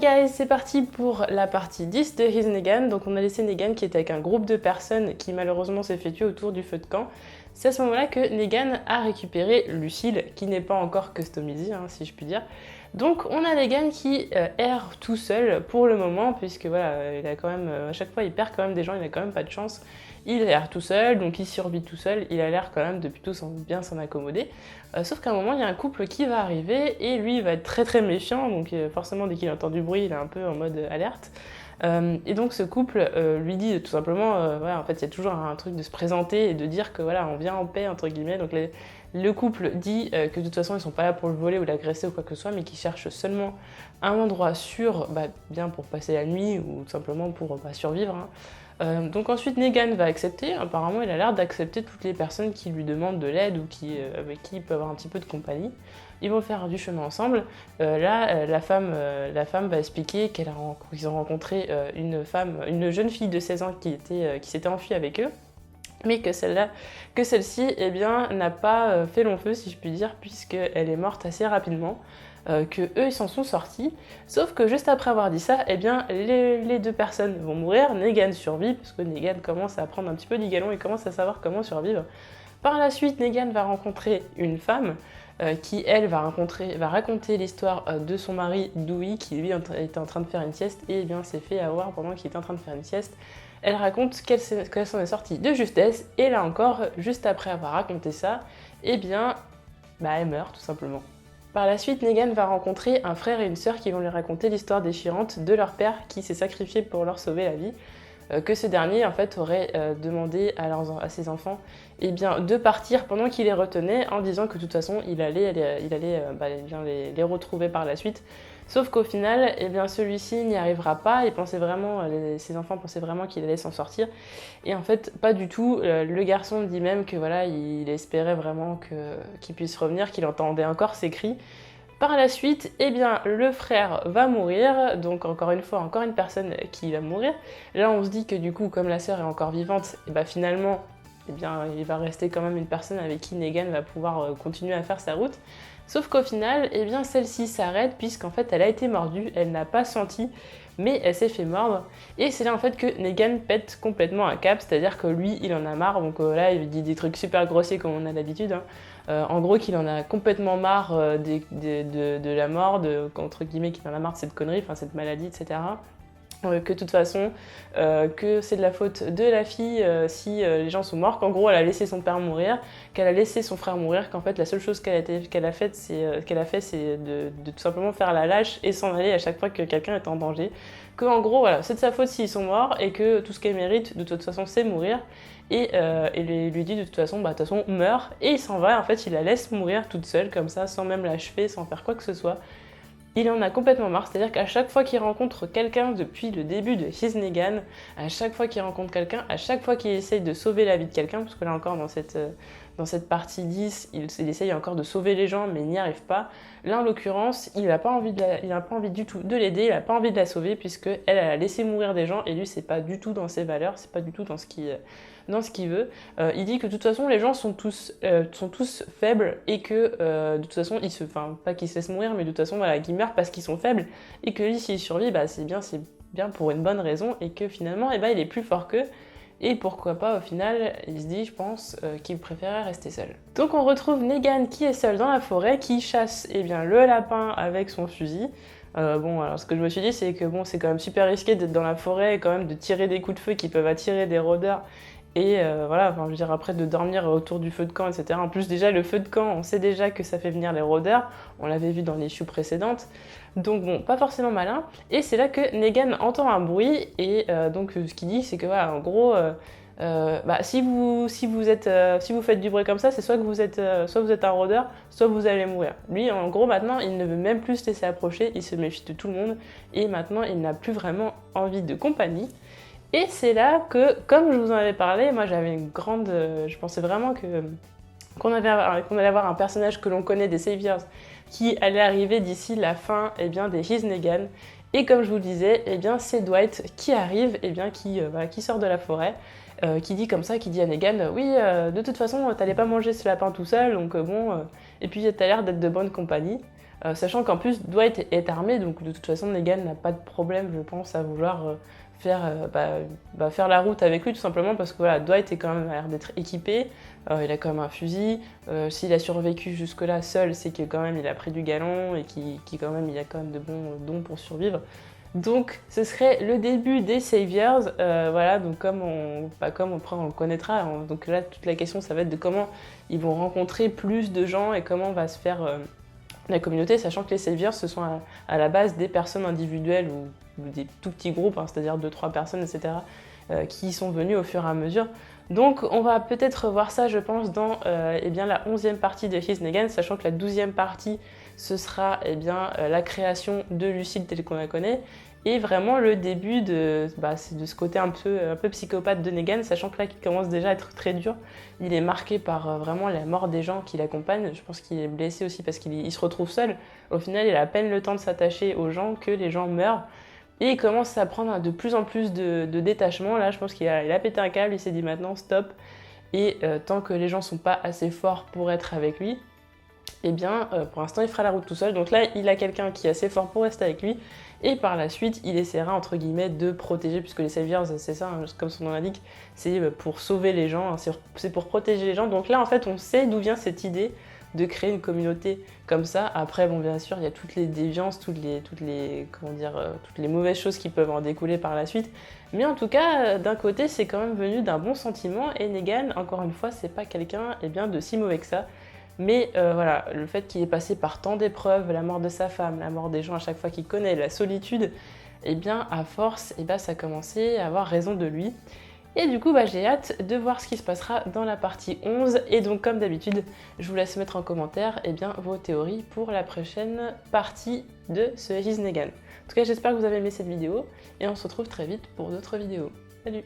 guys, c'est parti pour la partie 10 de His Negan. Donc on a laissé Negan qui était avec un groupe de personnes qui malheureusement s'est fait tuer autour du feu de camp. C'est à ce moment-là que Negan a récupéré Lucille, qui n'est pas encore customisée, si je puis dire. Donc on a Negan qui erre tout seul pour le moment, puisque voilà, il a quand même, à chaque fois il perd quand même des gens, il a quand même pas de chance. Il erre tout seul, donc il survit tout seul, il a l'air quand même de plutôt bien s'en accommoder. Sauf qu'à un moment, il y a un couple qui va arriver et lui, il va être très très méfiant, donc forcément, dès qu'il entend du bruit, il est un peu en mode alerte. Et donc ce couple lui dit tout simplement, voilà, en fait, il y a toujours un truc de se présenter et de dire que voilà, on vient en paix, entre guillemets. Donc le couple dit que de toute façon, ils sont pas là pour le voler ou l'agresser ou quoi que ce soit, mais qu'ils cherchent seulement un endroit sûr, bien pour passer la nuit ou tout simplement pour survivre. Donc ensuite Negan va accepter, apparemment il a l'air d'accepter toutes les personnes qui lui demandent de l'aide ou avec qui il peut avoir un petit peu de compagnie. Ils vont faire du chemin ensemble. La femme va expliquer qu'ils ont rencontré une jeune fille de 16 ans qui s'était enfuie avec eux, mais que celle-ci n'a pas fait long feu si je puis dire, puisqu'elle est morte assez rapidement. Que eux ils s'en sont sortis, sauf que juste après avoir dit ça, les deux personnes vont mourir. Negan survit, parce que Negan commence à prendre un petit peu du galon et commence à savoir comment survivre. Par la suite, Negan va rencontrer une femme qui, elle, va raconter l'histoire de son mari, Dewey, qui lui était en train de faire une sieste et s'est fait avoir pendant qu'il était en train de faire une sieste. Elle raconte qu'elle s'en est sortie de justesse, et là encore, juste après avoir raconté ça, elle meurt tout simplement. Par la suite, Negan va rencontrer un frère et une sœur qui vont lui raconter l'histoire déchirante de leur père qui s'est sacrifié pour leur sauver la vie. Que ce dernier en fait aurait demandé à ses enfants de partir pendant qu'il les retenait, en disant que de toute façon il allait les retrouver par la suite. Sauf qu'au final, celui-ci n'y arrivera pas. Ses enfants pensaient vraiment qu'il allait s'en sortir. Et en fait, pas du tout. Le garçon dit même que voilà, il espérait vraiment qu'il puisse revenir, qu'il entendait encore ses cris. Par la suite, le frère va mourir, donc encore une personne qui va mourir. Là, on se dit que du coup, comme la sœur est encore vivante, finalement, il va rester quand même une personne avec qui Negan va pouvoir continuer à faire sa route. Sauf qu'au final, celle-ci s'arrête puisqu'en fait, elle a été mordue, elle n'a pas senti, mais elle s'est fait mordre. Et c'est là en fait que Negan pète complètement un câble, c'est-à-dire que lui, il en a marre. Donc là, il dit des trucs super grossiers comme on a d'habitude. En gros, qu'il en a complètement marre de la mort, entre guillemets, qu'il en a marre de cette connerie, cette maladie, etc. Que de toute façon, que c'est de la faute de la fille si les gens sont morts, qu'en gros elle a laissé son père mourir, qu'elle a laissé son frère mourir, qu'en fait la seule chose qu'elle a fait c'est de tout simplement faire la lâche et s'en aller à chaque fois que quelqu'un est en danger. Que en gros voilà, c'est de sa faute s'ils sont morts et que tout ce qu'elle mérite de toute façon c'est mourir. Et lui dit de toute façon meurs, et il s'en va, en fait il la laisse mourir toute seule comme ça, sans même l'achever, sans faire quoi que ce soit. Il en a complètement marre, c'est-à-dire qu'à chaque fois qu'il rencontre quelqu'un depuis le début de His Negan, à chaque fois qu'il rencontre quelqu'un, à chaque fois qu'il essaye de sauver la vie de quelqu'un, parce que là encore dans cette partie 10, il essaye encore de sauver les gens mais il n'y arrive pas. Là en l'occurrence, il n'a pas envie du tout de l'aider, il n'a pas envie de la sauver puisqu'elle a laissé mourir des gens et lui c'est pas du tout dans ses valeurs, c'est pas du tout dans ce qu'il veut. Il dit que de toute façon les gens sont tous faibles et que de toute façon pas qu'ils se laissent mourir mais de toute façon voilà, qu'ils meurent parce qu'ils sont faibles et que lui s'il survit c'est bien pour une bonne raison et que finalement il est plus fort qu'eux. Et pourquoi pas, au final, il se dit, je pense, qu'il préférait rester seul. Donc on retrouve Negan qui est seul dans la forêt, qui chasse le lapin avec son fusil. Alors ce que je me suis dit, c'est que c'est quand même super risqué d'être dans la forêt et quand même de tirer des coups de feu qui peuvent attirer des rôdeurs. Et après de dormir autour du feu de camp, etc. En plus déjà, le feu de camp, on sait déjà que ça fait venir les rôdeurs. On l'avait vu dans les issues précédentes. Donc pas forcément malin. Et c'est là que Negan entend un bruit. Et ce qu'il dit, c'est que en gros, si vous faites du bruit comme ça, c'est soit vous êtes un rôdeur, soit vous allez mourir. Lui, en gros, maintenant, il ne veut même plus se laisser approcher. Il se méfie de tout le monde. Et maintenant, il n'a plus vraiment envie de compagnie. Et c'est là que, comme je vous en avais parlé, moi j'avais je pensais vraiment qu'on allait avoir un personnage que l'on connaît des Saviors qui allait arriver d'ici la fin des His Negan. Et comme je vous le disais, c'est Dwight qui arrive, qui sort de la forêt, qui dit à Negan, oui, de toute façon, t'allais pas manger ce lapin tout seul, donc et puis t'as l'air d'être de bonne compagnie. Sachant qu'en plus Dwight est armé, donc de toute façon Negan n'a pas de problème, je pense, à vouloir faire la route avec lui, tout simplement parce que voilà, Dwight est quand même a l'air d'être équipé, il a quand même un fusil, s'il a survécu jusque-là seul, c'est que quand même il a pris du galon et quand même il a quand même de bons dons pour survivre. Donc ce serait le début des Saviors, voilà, donc comme on le connaîtra, donc là toute la question ça va être de comment ils vont rencontrer plus de gens et comment va se faire la communauté, sachant que les Saviors ce sont à la base des personnes individuelles ou des tout petits groupes, hein, c'est-à-dire 2-3 personnes, etc., qui sont venues au fur et à mesure. Donc on va peut-être voir ça, je pense, dans la 11e partie de His Negan, sachant que la 12e partie, ce sera la création de Lucille telle qu'on la connaît, et vraiment le début de ce côté un peu psychopathe de Negan, sachant que là, il commence déjà à être très dur. Il est marqué par vraiment la mort des gens qui l'accompagnent. Je pense qu'il est blessé aussi parce qu'il se retrouve seul. Au final, il a à peine le temps de s'attacher aux gens que les gens meurent. Et il commence à prendre de plus en plus de détachement. Là, je pense qu'il a pété un câble, il s'est dit maintenant stop. Et tant que les gens sont pas assez forts pour être avec lui, pour l'instant, il fera la route tout seul. Donc là, il a quelqu'un qui est assez fort pour rester avec lui. Et par la suite, il essaiera, entre guillemets, de protéger, puisque les Saviors, c'est ça, hein, comme son nom l'indique, c'est pour sauver les gens, hein, c'est pour protéger les gens. Donc là, en fait, on sait d'où vient cette idée de créer une communauté comme ça. Après, bon, bien sûr, il y a toutes les déviances, toutes les mauvaises choses qui peuvent en découler par la suite. Mais en tout cas, d'un côté, c'est quand même venu d'un bon sentiment. Et Negan, encore une fois, c'est pas quelqu'un de si mauvais que ça. Mais voilà, le fait qu'il ait passé par tant d'épreuves, la mort de sa femme, la mort des gens à chaque fois qu'il connaît, la solitude, à force, ça a commencé à avoir raison de lui. Et du coup, j'ai hâte de voir ce qui se passera dans la partie 11. Et donc, comme d'habitude, je vous laisse mettre en commentaire vos théories pour la prochaine partie de ce His Negan. En tout cas, j'espère que vous avez aimé cette vidéo et on se retrouve très vite pour d'autres vidéos. Salut!